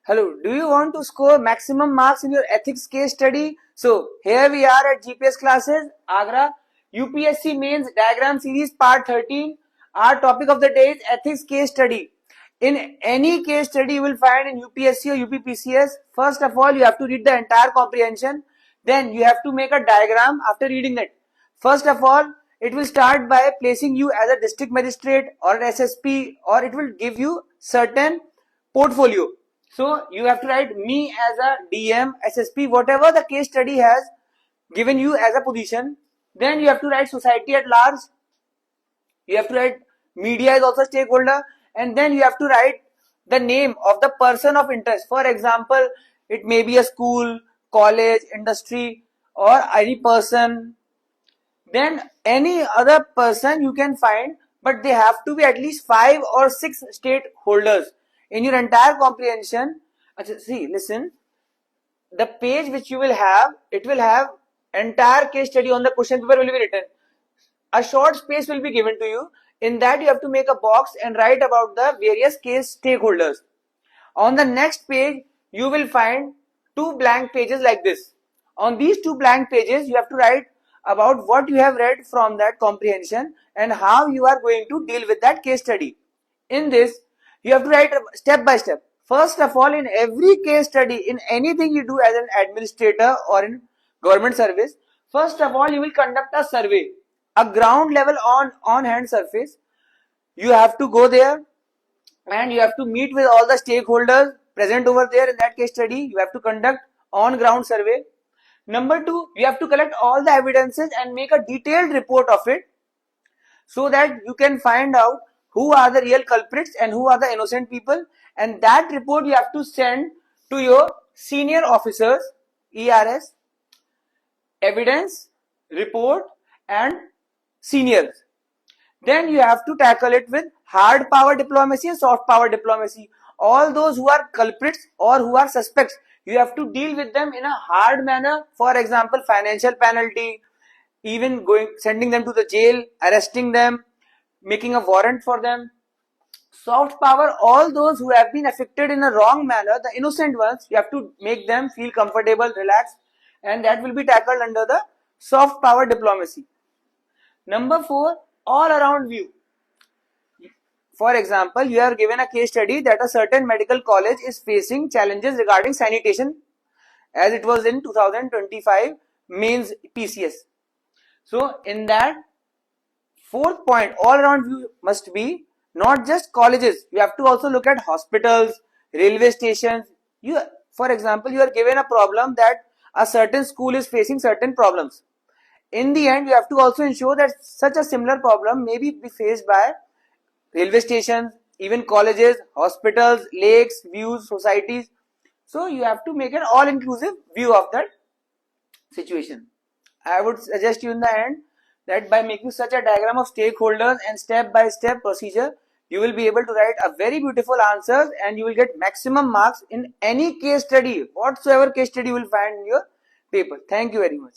Hello, do you want to score maximum marks in your ethics case study? So here we are at GPS classes, Agra, UPSC mains diagram series part 13. Our topic of the day is ethics case study. In any case study you will find in UPSC or UPPCS, first of all you have to read the entire comprehension. Then you have to make a diagram after reading it. First of all, it will start by placing you as a district magistrate or an SSP, or it will give you certain portfolio. So you have to write me as a DM, SSP, whatever the case study has given you as a position. Then you have to write society at large. You have to write media is also stakeholder, and then you have to write the name of the person of interest. For example, it may be a school, college, industry, or any person. Then any other person you can find, but they have to be at least 5 or 6 stakeholders in your entire comprehension. See, listen, the page which you will have, it will have entire case study on the question paper will be written. A short space will be given to you. In that you have to make a box and write about the various case stakeholders. On the next page you will find 2 blank pages like this. On these 2 blank pages you have to write about what you have read from that comprehension and how you are going to deal with that case study. In this you have to write step by step. First of all, in every case study, in anything you do as an administrator or in government service, first of all you will conduct a survey, a ground level on hand surface. You have to go there and you have to meet with all the stakeholders present over there in that case study. You have to conduct on ground survey. Number 2, you have to collect all the evidences and make a detailed report of it, so that you can find out who are the real culprits and who are the innocent people, and that report you have to send to your senior officers, ERS, evidence, report and seniors. Then you have to tackle it with hard power diplomacy and soft power diplomacy. All those who are culprits or who are suspects, you have to deal with them in a hard manner. For example, financial penalty, even sending them to the jail, arresting them, making a warrant for them. Soft power, all those who have been affected in a wrong manner, the innocent ones, you have to make them feel comfortable, relaxed, and that will be tackled under the soft power diplomacy. Number 4, all around view. For example, you are given a case study that a certain medical college is facing challenges regarding sanitation, as it was in 2025 mains PCS. So in that 4th point, all around view must be not just colleges. You have to also look at hospitals, railway stations. For example, you are given a problem that a certain school is facing certain problems. In the end, you have to also ensure that such a similar problem may be faced by railway stations, even colleges, hospitals, lakes, views, societies. So you have to make an all-inclusive view of that situation. I would suggest you in the end that by making such a diagram of stakeholders and step-by-step procedure, you will be able to write a very beautiful answers and you will get maximum marks in any case study, whatsoever case study you will find in your paper. Thank you very much.